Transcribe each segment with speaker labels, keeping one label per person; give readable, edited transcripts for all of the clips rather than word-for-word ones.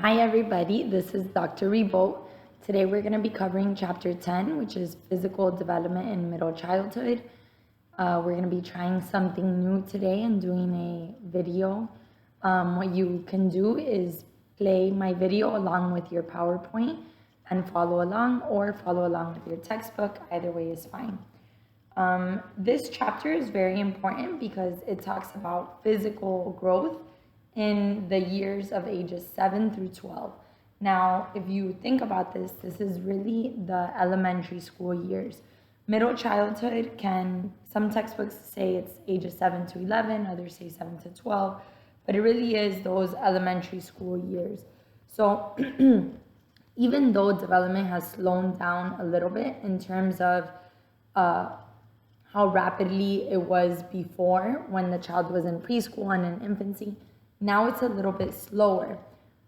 Speaker 1: Hi everybody, this is Dr. Ribot. Today we're going to be covering chapter 10, which is physical development in middle childhood. We're going to be trying something new today and doing a video. What you can do is play my video along with your PowerPoint and follow along, or follow along with your textbook. Either way is fine. This chapter is very important because it talks about physical growth in the years of ages 7 through 12. Now, if you think about this, this is really the elementary school years. Middle childhood some textbooks say it's ages 7 to 11, others say 7 to 12, but it really is those elementary school years. So even though development has slowed down a little bit in terms of how rapidly it was before when the child was in preschool and in infancy, now it's a little bit slower,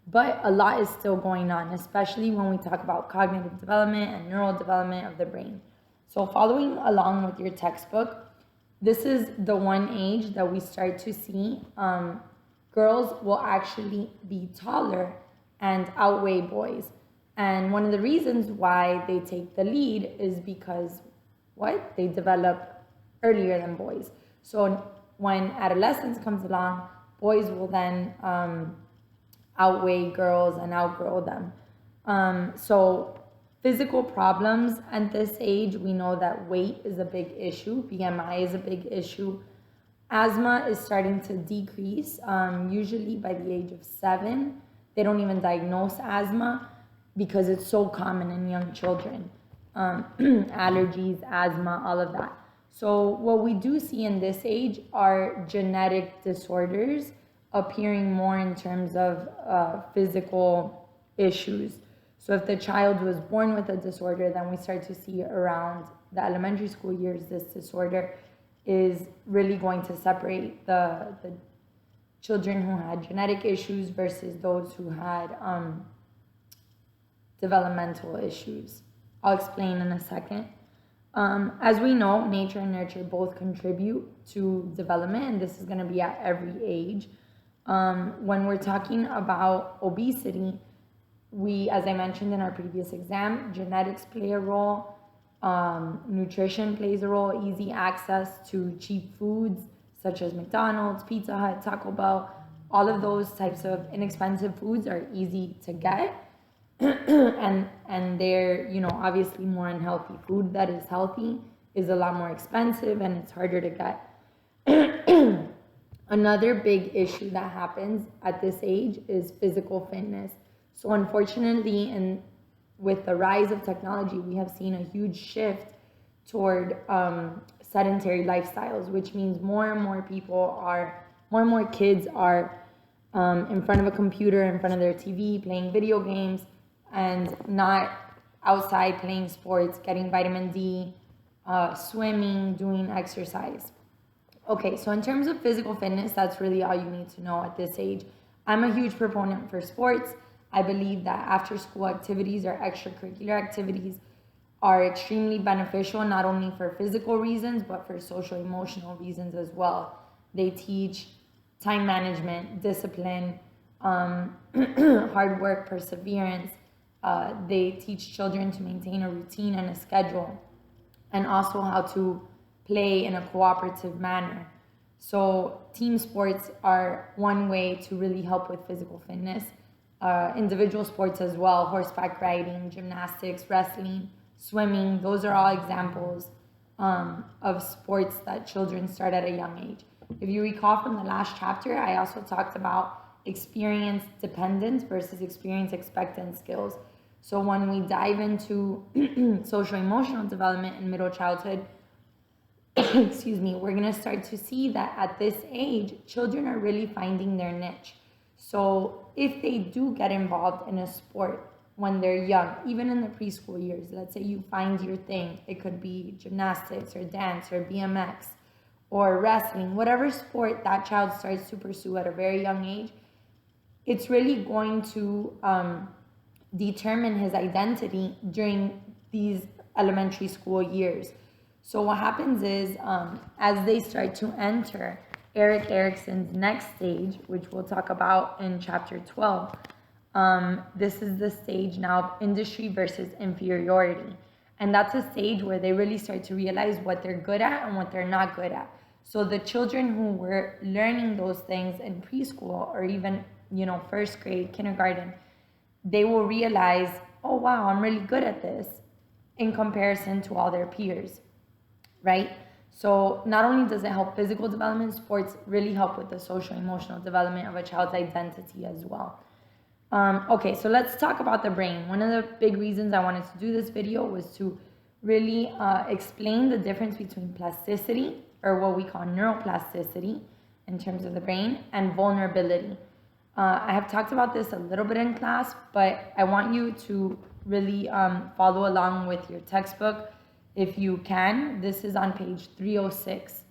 Speaker 1: but a lot is still going on, especially when we talk about cognitive development and neural development of the brain. So following along with your textbook, this is the one age that we start to see girls will actually be taller and outweigh boys. And one of the reasons why they take the lead is because they develop earlier than boys. So when adolescence comes along, boys will then outweigh girls and outgrow them. So physical problems at this age, we know that weight is a big issue, BMI is a big issue. Asthma is starting to decrease, usually by the age of 7. They don't even diagnose asthma because it's so common in young children. Allergies, asthma, all of that. So what we do see in this age are genetic disorders appearing more in terms of physical issues. So if the child was born with a disorder, then we start to see around the elementary school years, this disorder is really going to separate the children who had genetic issues versus those who had developmental issues. I'll explain in a second. As we know, nature and nurture both contribute to development, and this is going to be at every age. When we're talking about obesity, as I mentioned in our previous exam, genetics play a role, nutrition plays a role, easy access to cheap foods such as McDonald's, Pizza Hut, Taco Bell, all of those types of inexpensive foods are easy to get. and they're, obviously more unhealthy. Food that is healthy is a lot more expensive and it's harder to get. Another big issue that happens at this age is physical fitness. So unfortunately, with the rise of technology, we have seen a huge shift toward sedentary lifestyles, which means more and more kids are in front of a computer, in front of their TV, playing video games, and not outside playing sports, getting vitamin D, swimming, doing exercise. Okay, so in terms of physical fitness, that's really all you need to know at this age. I'm a huge proponent for sports. I believe that after-school activities or extracurricular activities are extremely beneficial, not only for physical reasons, but for social-emotional reasons as well. They teach time management, discipline, hard work, perseverance. They teach children to maintain a routine and a schedule, and also how to play in a cooperative manner. So team sports are one way to really help with physical fitness. Individual sports as well, horseback riding, gymnastics, wrestling, swimming, those are all examples of sports that children start at a young age. If you recall from the last chapter, I also talked about experience dependent versus experience expectant skills. So when we dive into social emotional development in middle childhood, we're going to start to see that at this age, children are really finding their niche. So if they do get involved in a sport when they're young, even in the preschool years, let's say you find your thing, it could be gymnastics or dance or BMX or wrestling, whatever sport that child starts to pursue at a very young age, it's really going to determine his identity during these elementary school years. So what happens is, as they start to enter Erik Erikson's next stage, which we'll talk about in chapter 12, This is the stage now of industry versus inferiority. And that's a stage where they really start to realize what they're good at and what they're not good at. So the children who were learning those things in preschool or even, first grade, kindergarten, they will realize, oh, wow, I'm really good at this in comparison to all their peers, right? So not only does it help physical development, sports really help with the social emotional development of a child's identity as well. Okay, so let's talk about the brain. One of the big reasons I wanted to do this video was to really explain the difference between plasticity, or what we call neuroplasticity in terms of the brain, and vulnerability. I have talked about this a little bit in class, but I want you to really follow along with your textbook if you can. This is on page 306.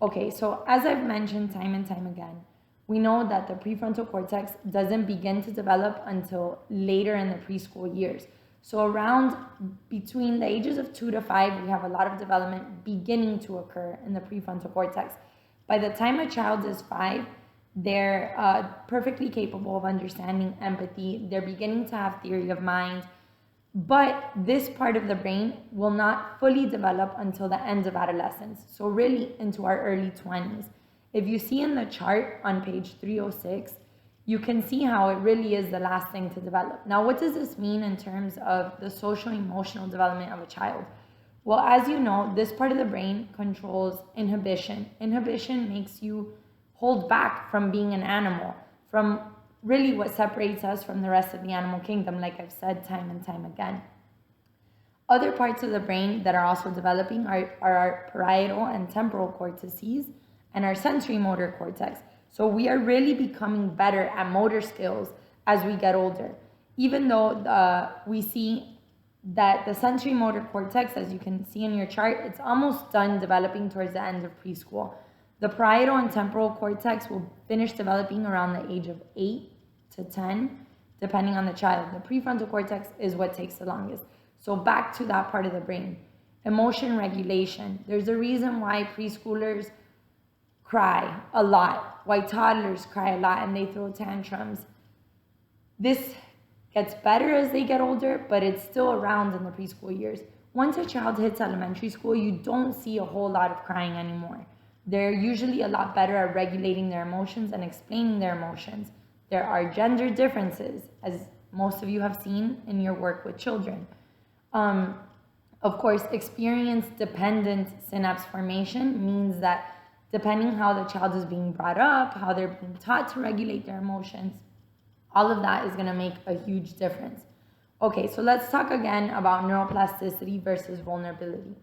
Speaker 1: Okay, so as I've mentioned time and time again, we know that the prefrontal cortex doesn't begin to develop until later in the preschool years. So around between the ages of 2 to 5, we have a lot of development beginning to occur in the prefrontal cortex. By the time a child is 5, they're perfectly capable of understanding empathy. They're beginning to have theory of mind. But this part of the brain will not fully develop until the end of adolescence. So really into our early 20s. If you see in the chart on page 306, you can see how it really is the last thing to develop. Now, what does this mean in terms of the social emotional development of a child? Well, as you know, this part of the brain controls inhibition. Inhibition makes you hold back from being an animal, from really what separates us from the rest of the animal kingdom, like I've said time and time again. Other parts of the brain that are also developing are our parietal and temporal cortices and our sensory motor cortex. So we are really becoming better at motor skills as we get older. Even though we see that the sensory motor cortex, as you can see in your chart, it's almost done developing towards the end of preschool. The parietal and temporal cortex will finish developing around the age of 8 to 10, depending on the child. The prefrontal cortex is what takes the longest. So back to that part of the brain. Emotion regulation. There's a reason why preschoolers cry a lot, why toddlers cry a lot and they throw tantrums. This gets better as they get older, but it's still around in the preschool years. Once a child hits elementary school, you don't see a whole lot of crying anymore. They're usually a lot better at regulating their emotions and explaining their emotions. There are gender differences, as most of you have seen in your work with children. Of course, experience-dependent synapse formation means that depending how the child is being brought up, how they're being taught to regulate their emotions, all of that is going to make a huge difference. Okay, so let's talk again about neuroplasticity versus vulnerability.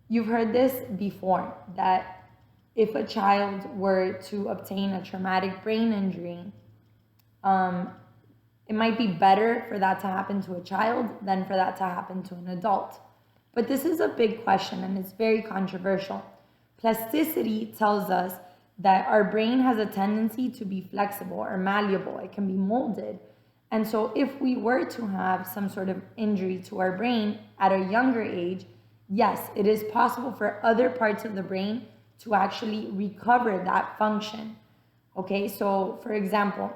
Speaker 1: You've heard this before, that if a child were to obtain a traumatic brain injury, it might be better for that to happen to a child than for that to happen to an adult. But this is a big question and it's very controversial. Plasticity tells us that our brain has a tendency to be flexible or malleable. It can be molded. And so if we were to have some sort of injury to our brain at a younger age, yes, it is possible for other parts of the brain to actually recover that function. Okay, so for example,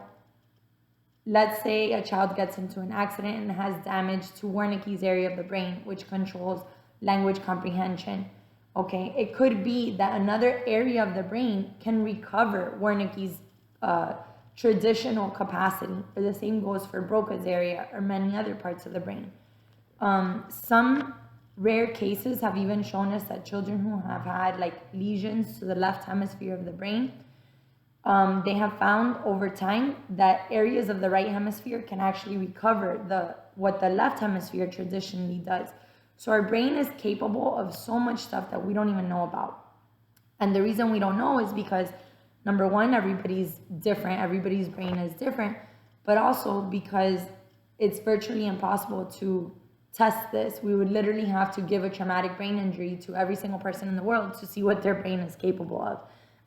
Speaker 1: let's say a child gets into an accident and has damage to Wernicke's area of the brain, which controls language comprehension. Okay, it could be that another area of the brain can recover Wernicke's traditional capacity, or the same goes for Broca's area or many other parts of the brain. Some rare cases have even shown us that children who have had like lesions to the left hemisphere of the brain, they have found over time that areas of the right hemisphere can actually recover what the left hemisphere traditionally does. So our brain is capable of so much stuff that we don't even know about. And the reason we don't know is because, number one, everybody's different, everybody's brain is different, but also because it's virtually impossible to test this. We would literally have to give a traumatic brain injury to every single person in the world to see what their brain is capable of.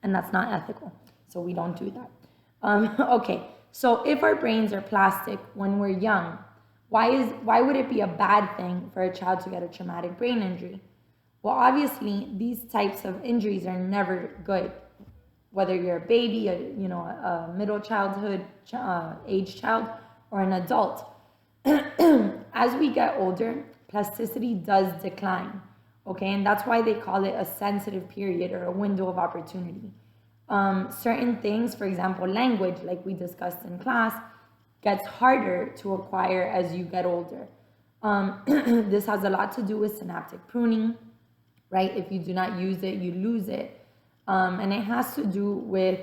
Speaker 1: And that's not ethical. So we don't do that. Okay, so if our brains are plastic when we're young, why would it be a bad thing for a child to get a traumatic brain injury? Well, obviously, these types of injuries are never good. whether you're a baby, a middle childhood age child, or an adult. As we get older, plasticity does decline, okay? And that's why they call it a sensitive period or a window of opportunity. Certain things, for example, language, like we discussed in class, gets harder to acquire as you get older. This has a lot to do with synaptic pruning, right? If you do not use it, you lose it. And it has to do with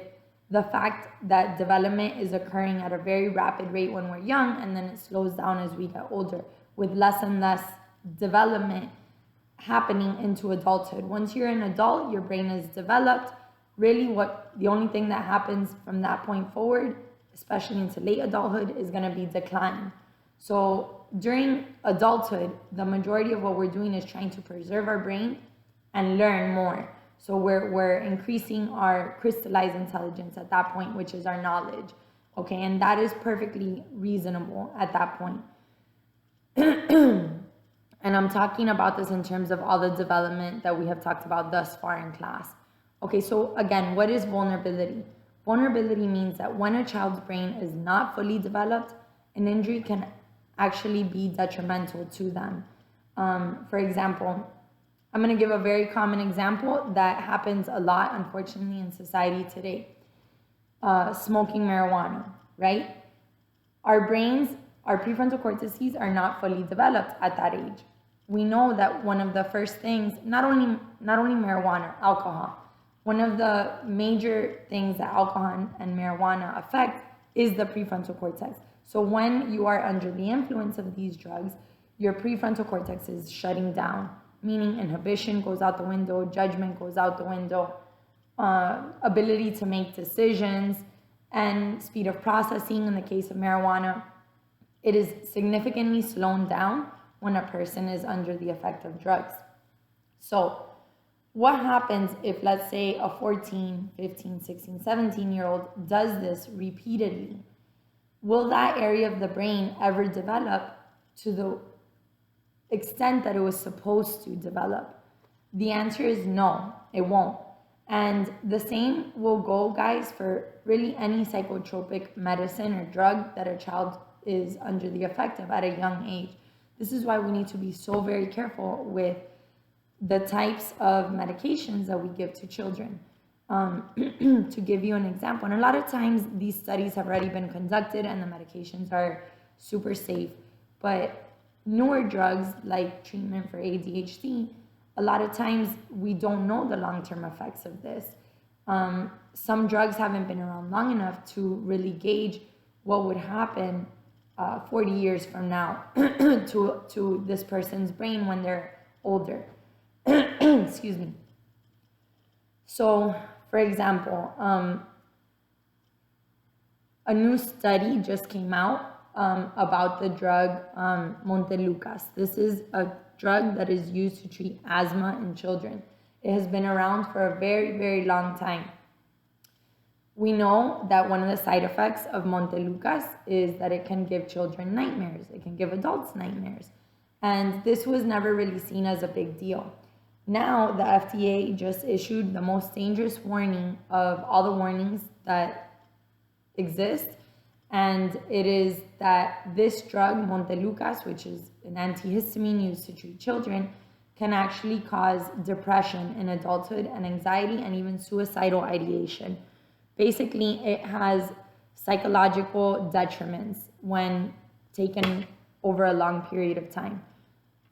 Speaker 1: the fact that development is occurring at a very rapid rate when we're young, and then it slows down as we get older, with less and less development happening into adulthood. Once you're an adult, your brain is developed. Really, the only thing that happens from that point forward, especially into late adulthood, is going to be decline. So during adulthood, the majority of what we're doing is trying to preserve our brain and learn more. So we're increasing our crystallized intelligence at that point, which is our knowledge. Okay, and that is perfectly reasonable at that point. And I'm talking about this in terms of all the development that we have talked about thus far in class. Okay, so again, what is vulnerability? Vulnerability means that when a child's brain is not fully developed, an injury can actually be detrimental to them. For example, I'm going to give a very common example that happens a lot, unfortunately, in society today. Smoking marijuana, right? Our brains, our prefrontal cortices are not fully developed at that age. We know that one of the first things, not only marijuana, alcohol, one of the major things that alcohol and marijuana affect is the prefrontal cortex. So when you are under the influence of these drugs, your prefrontal cortex is shutting down, meaning inhibition goes out the window, judgment goes out the window, ability to make decisions, and speed of processing. In the case of marijuana, it is significantly slowed down when a person is under the effect of drugs. So what happens if, let's say, a 14, 15, 16, 17-year-old does this repeatedly? Will that area of the brain ever develop to the extent that it was supposed to develop? The answer is no, it won't. And the same will go, guys, for really any psychotropic medicine or drug that a child is under the effect of at a young age. This is why we need to be so very careful with the types of medications that we give to children. To give you an example, and a lot of times these studies have already been conducted and the medications are super safe, but newer drugs like treatment for ADHD, a lot of times we don't know the long-term effects of this. Some drugs haven't been around long enough to really gauge what would happen 40 years from now to this person's brain when they're older. Excuse me. So, for example, a new study just came out about the drug Montelukast. This is a drug that is used to treat asthma in children. It has been around for a very, very long time. We know that one of the side effects of Montelukast is that it can give children nightmares. It can give adults nightmares. And this was never really seen as a big deal. Now, the FDA just issued the most dangerous warning of all the warnings that exist. And it is that this drug, Montelukast, which is an antihistamine used to treat children, can actually cause depression in adulthood and anxiety and even suicidal ideation. Basically, it has psychological detriments when taken over a long period of time.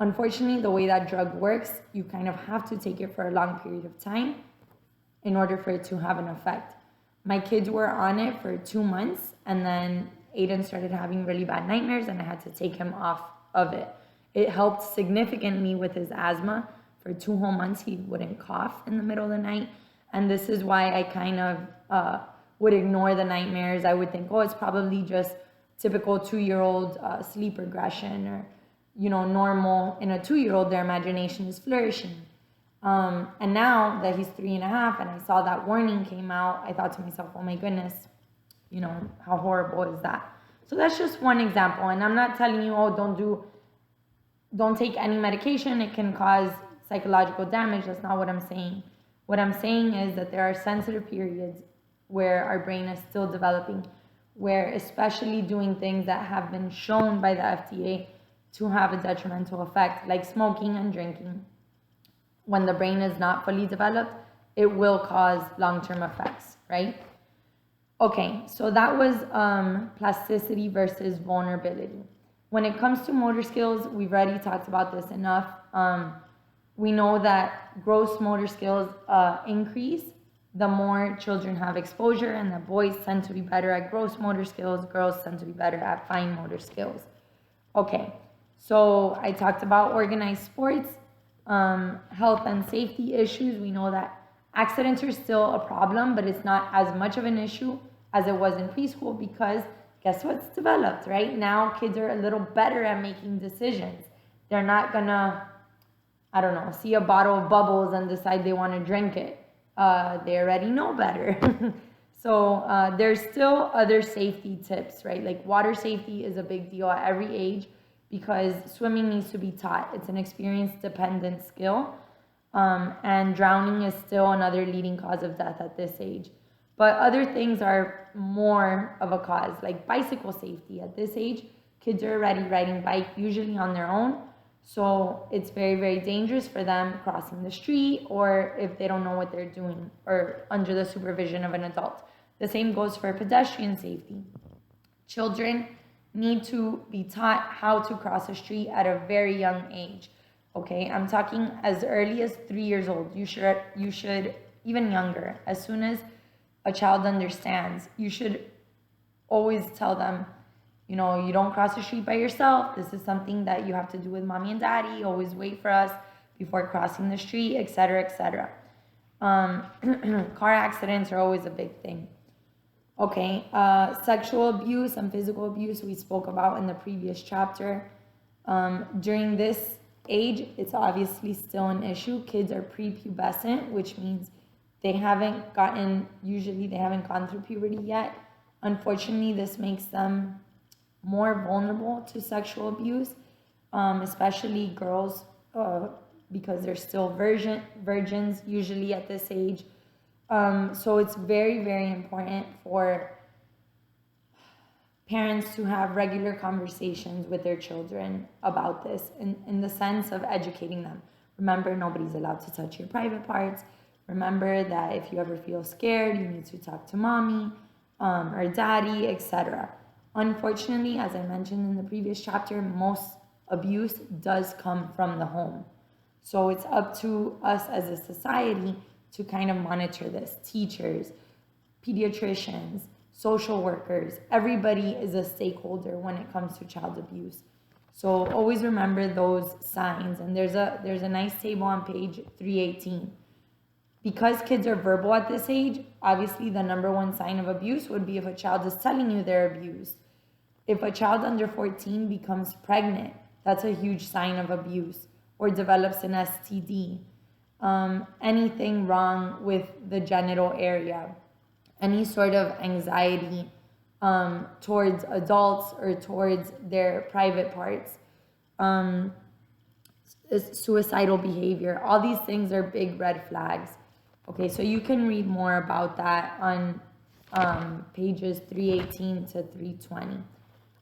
Speaker 1: Unfortunately, the way that drug works, you kind of have to take it for a long period of time in order for it to have an effect. My kids were on it for 2 months, and then Aiden started having really bad nightmares, and I had to take him off of it. It helped significantly with his asthma. For 2 whole months, he wouldn't cough in the middle of the night. And this is why I kind of would ignore the nightmares. I would think, oh, it's probably just typical 2-year-old sleep regression, or, normal. In a 2-year-old, their imagination is flourishing. And now that he's 3.5 and I saw that warning came out, I thought to myself, oh my goodness, how horrible is that? So that's just one example. And I'm not telling you, oh, don't take any medication. It can cause psychological damage. That's not what I'm saying. What I'm saying is that there are sensitive periods where our brain is still developing, where especially doing things that have been shown by the FDA to have a detrimental effect, like smoking and drinking, when the brain is not fully developed, it will cause long-term effects, right? Okay, so that was plasticity versus vulnerability. When it comes to motor skills, we've already talked about this enough. We know that gross motor skills increase the more children have exposure, and that boys tend to be better at gross motor skills, girls tend to be better at fine motor skills. Okay, so I talked about organized sports, health and safety issues. We know that accidents are still a problem, but it's not as much of an issue as it was in preschool, because guess what's developed, right? Now kids are a little better at making decisions. They're not gonna, I don't know, see a bottle of bubbles and decide they want to drink it. They already know better. So there's still other safety tips, right? Like water safety is a big deal at every age, because swimming needs to be taught. It's an experience-dependent skill. And drowning is still another leading cause of death at this age. But other things are more of a cause, like bicycle safety. At this age, kids are already riding bike, usually on their own. So it's very, very dangerous for them crossing the street, or if they don't know what they're doing, or under the supervision of an adult. The same goes for pedestrian safety. Children need to be taught how to cross a street at a very young age. Okay, I'm talking as early as 3 years old. You should even younger. As soon as a child understands, you should always tell them, you know, you don't cross the street by yourself. This is something that you have to do with mommy and daddy. Always wait for us before crossing the street, etc., etc. Car accidents are always a big thing. Okay, sexual abuse and physical abuse we spoke about in the previous chapter. During this age, it's obviously still an issue. Kids are prepubescent, which means they haven't gone through puberty yet. Unfortunately, this makes them more vulnerable to sexual abuse, especially girls, because they're still virgins usually at this age. So it's very, very important for parents to have regular conversations with their children about this, in the sense of educating them. Remember, nobody's allowed to touch your private parts. Remember that if you ever feel scared, you need to talk to mommy or daddy, etc. Unfortunately, as I mentioned in the previous chapter, most abuse does come from the home. So it's up to us as a society to kind of monitor this. Teachers, pediatricians, social workers, everybody is a stakeholder when it comes to child abuse. So always remember those signs. And there's a nice table on page 318. Because kids are verbal at this age, obviously the number one sign of abuse would be if a child is telling you they're abused. If a child under 14 becomes pregnant, that's a huge sign of abuse, or develops an STD. Anything wrong with the genital area, any sort of anxiety towards adults or towards their private parts, suicidal behavior, all these things are big red flags. Okay, so you can read more about that on pages 318 to 320.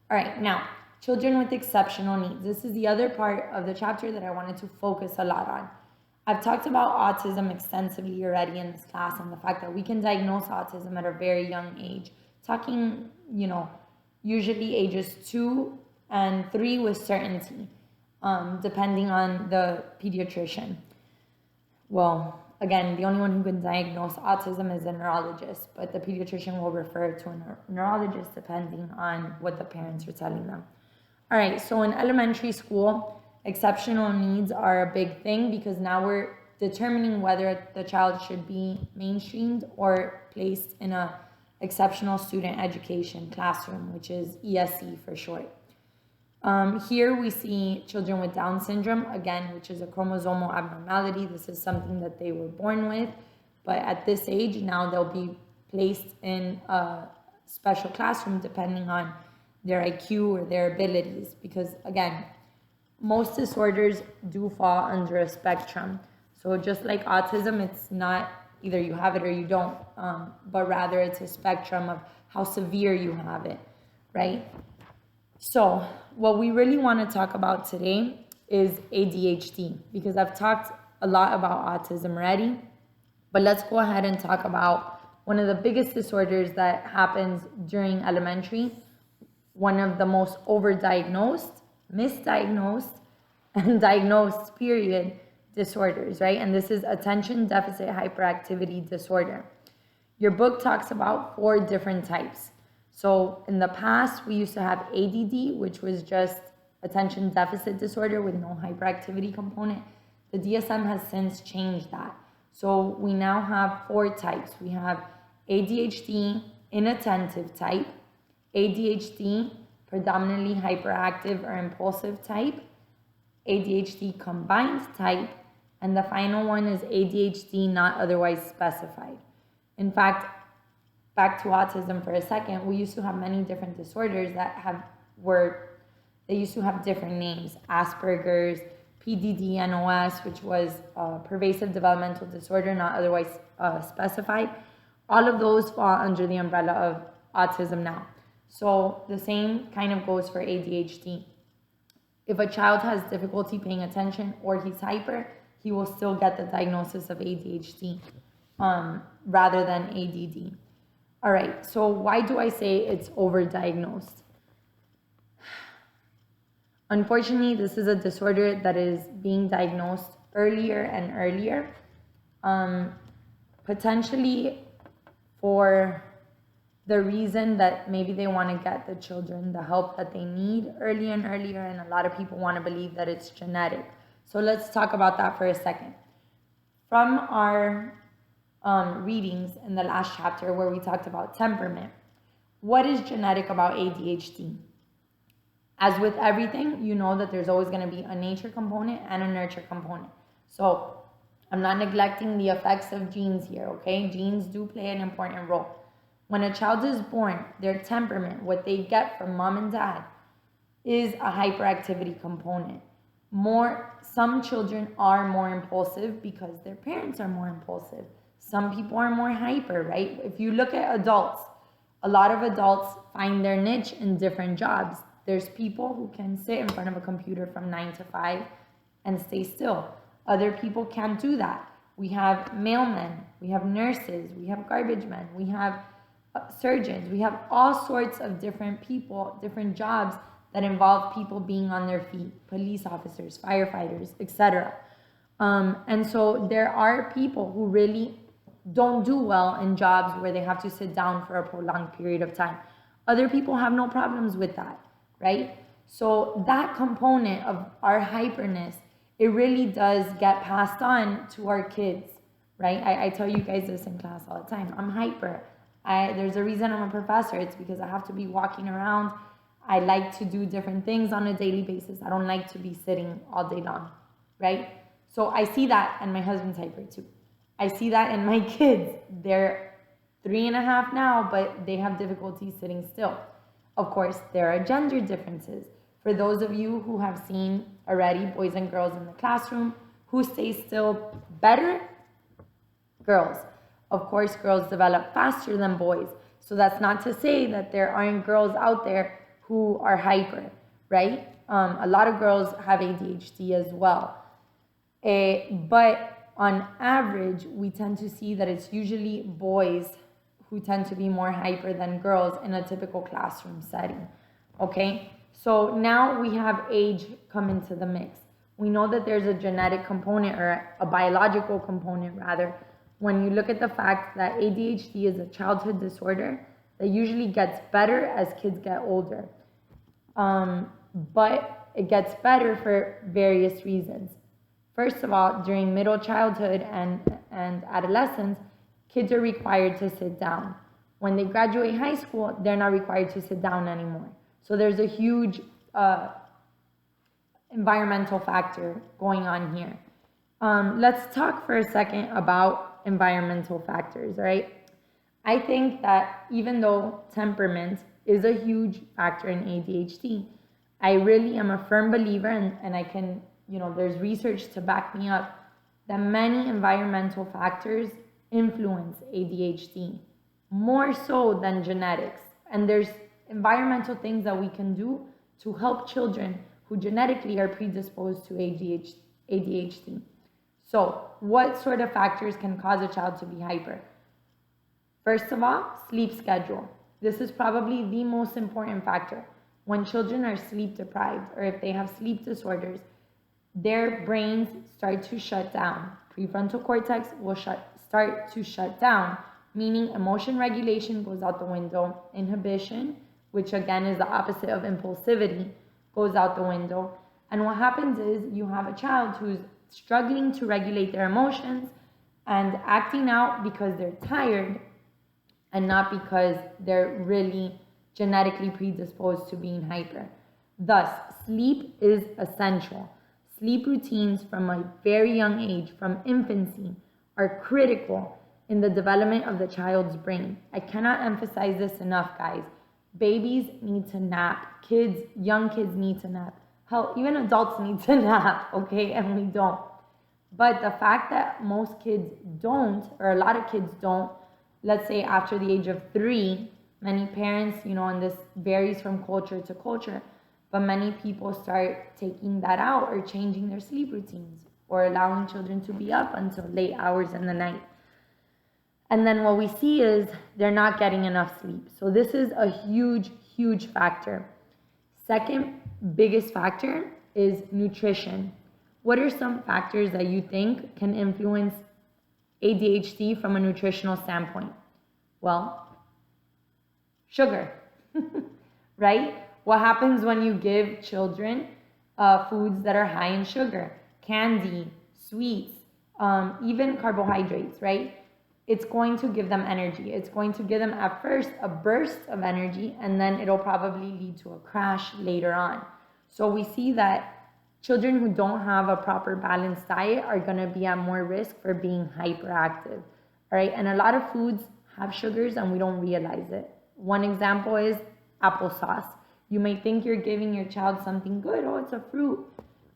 Speaker 1: All right, now, children with exceptional needs. This is the other part of the chapter that I wanted to focus a lot on. I've talked about autism extensively already in this class, and the fact that we can diagnose autism at a very young age. Talking, usually ages 2 and 3 with certainty, depending on the pediatrician. Well, again, the only one who can diagnose autism is a neurologist, but the pediatrician will refer to a neurologist depending on what the parents are telling them. All right, so in elementary school, exceptional needs are a big thing, because now we're determining whether the child should be mainstreamed or placed in a exceptional student education classroom, which is ESE for short. Here we see children with Down syndrome, again, which is a chromosomal abnormality. This is something that they were born with, but at this age, now they'll be placed in a special classroom depending on their IQ or their abilities, because again, most disorders do fall under a spectrum. So just like autism, it's not either you have it or you don't, but rather it's a spectrum of how severe you have it, right? So what we really want to talk about today is ADHD, because I've talked a lot about autism already, but let's go ahead and talk about one of the biggest disorders that happens during elementary, one of the most overdiagnosed, misdiagnosed, and diagnosed, period, disorders, right? And this is attention deficit hyperactivity disorder. Your book talks about 4 different types. So in the past, we used to have ADD, which was just attention deficit disorder with no hyperactivity component. The DSM has since changed that. So we now have 4 types. We have ADHD inattentive type, ADHD predominantly hyperactive or impulsive type, ADHD combined type, and the final one is ADHD not otherwise specified. In fact, back to autism for a second, we used to have many different disorders that they used to have different names. Asperger's, PDD-NOS, which was pervasive developmental disorder not otherwise specified. All of those fall under the umbrella of autism now. So the same kind of goes for ADHD. If a child has difficulty paying attention or he's hyper, he will still get the diagnosis of ADHD rather than ADD. All right, so why do I say it's overdiagnosed? Unfortunately, this is a disorder that is being diagnosed earlier and earlier, potentially for the reason that maybe they want to get the children the help that they need earlier and earlier, and a lot of people want to believe that it's genetic. So let's talk about that for a second. From our readings in the last chapter where we talked about temperament, what is genetic about ADHD? As with everything, you know that there's always going to be a nature component and a nurture component. So I'm not neglecting the effects of genes here, okay? Genes do play an important role. When a child is born, their temperament, what they get from mom and dad, is a hyperactivity component. Some children are more impulsive because their parents are more impulsive. Some people are more hyper, right? If you look at adults, a lot of adults find their niche in different jobs. There's people who can sit in front of a computer from 9 to 5 and stay still. Other people can't do that. We have mailmen, we have nurses, we have garbage men, we have surgeons, we have all sorts of different people, different jobs that involve people being on their feet, police officers, firefighters, etc. And so there are people who really don't do well in jobs where they have to sit down for a prolonged period of time. Other people have no problems with that, right? So that component of our hyperness, it really does get passed on to our kids, right? I tell you guys this in class all the time. I'm hyper. There's a reason I'm a professor. It's because I have to be walking around. I like to do different things on a daily basis. I don't like to be sitting all day long, right? So I see that, and my husband's hyper too. I see that in my kids. They're 3.5 now, but they have difficulty sitting still. Of course, there are gender differences. For those of you who have seen already boys and girls in the classroom, who stay still better? Girls. Of course, girls develop faster than boys. So that's not to say that there aren't girls out there who are hyper, right? A lot of girls have ADHD as well. But on average, we tend to see that it's usually boys who tend to be more hyper than girls in a typical classroom setting, okay? So now we have age come into the mix. We know that there's a genetic component, or a biological component rather, when you look at the fact that ADHD is a childhood disorder that usually gets better as kids get older. But it gets better for various reasons. First of all, during middle childhood and adolescence, kids are required to sit down. When they graduate high school, they're not required to sit down anymore. So there's a huge environmental factor going on here. Let's talk for a second about environmental factors, right? I think that even though temperament is a huge factor in ADHD, I really am a firm believer, and I can, there's research to back me up, that many environmental factors influence ADHD, more so than genetics. And there's environmental things that we can do to help children who genetically are predisposed to ADHD. So, what sort of factors can cause a child to be hyper? First of all, sleep schedule. This is probably the most important factor. When children are sleep deprived, or if they have sleep disorders, their brains start to shut down. Prefrontal cortex will start to shut down, meaning emotion regulation goes out the window. Inhibition, which again is the opposite of impulsivity, goes out the window. And what happens is you have a child who's struggling to regulate their emotions and acting out because they're tired and not because they're really genetically predisposed to being hyper. Thus, sleep is essential. Sleep routines from a very young age, from infancy, are critical in the development of the child's brain. I cannot emphasize this enough, guys. Babies need to nap. Young kids need to nap. Hell, even adults need to nap, okay? And we don't. But the fact that most kids don't, or a lot of kids don't, let's say after the age of 3, many parents, and this varies from culture to culture, but many people start taking that out or changing their sleep routines or allowing children to be up until late hours in the night. And then what we see is they're not getting enough sleep. So this is a huge, huge factor. Second biggest factor is nutrition. What are some factors that you think can influence ADHD from a nutritional standpoint? Well, sugar, right? What happens when you give children foods that are high in sugar? Candy, sweets, even carbohydrates, right? It's going to give them energy. It's going to give them at first a burst of energy, and then it'll probably lead to a crash later on. So we see that children who don't have a proper balanced diet are going to be at more risk for being hyperactive, all right? And a lot of foods have sugars and we don't realize it. One example is applesauce. You may think you're giving your child something good. Oh, it's a fruit.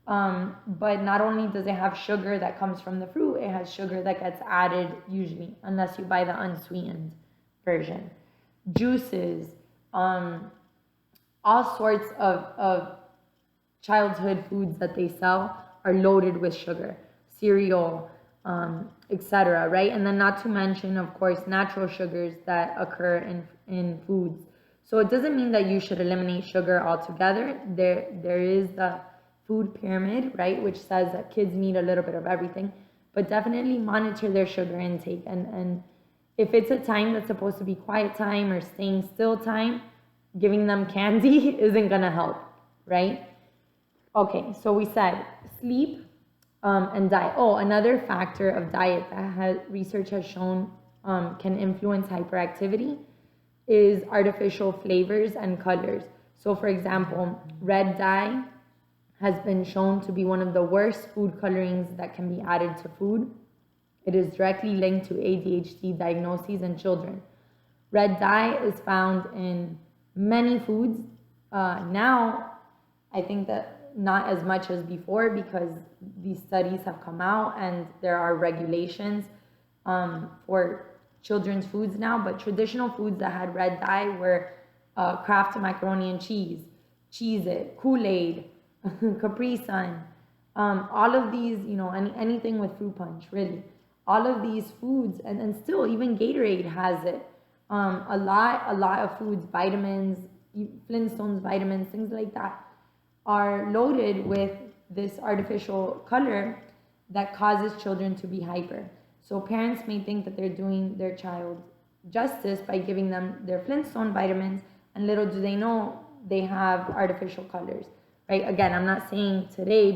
Speaker 1: But not only does it have sugar that comes from the fruit, it has sugar that gets added usually, unless you buy the unsweetened version. Juices, all sorts of childhood foods that they sell are loaded with sugar. Cereal, etc., right? And then not to mention, of course, natural sugars that occur in foods. So it doesn't mean that you should eliminate sugar altogether. There is the food pyramid, right, which says that kids need a little bit of everything, but definitely monitor their sugar intake. And if it's a time that's supposed to be quiet time or staying still time, giving them candy isn't gonna help, right? Okay, so we said sleep and diet. Oh, another factor of diet that research has shown can influence hyperactivity is artificial flavors and colors. So for example, red dye has been shown to be one of the worst food colorings that can be added to food. It is directly linked to ADHD diagnoses in children. Red dye is found in many foods. Now, I think that not as much as before because these studies have come out and there are regulations for children's foods now, but traditional foods that had red dye were Kraft macaroni and cheese, Cheez-It, Kool-Aid, Capri Sun, all of these, anything with fruit punch, really. All of these foods, and still even Gatorade has it. A lot of foods, vitamins, Flintstones vitamins, things like that, are loaded with this artificial color that causes children to be hyper. So parents may think that they're doing their child justice by giving them their Flintstone vitamins, and little do they know they have artificial colors, right? Again, I'm not saying today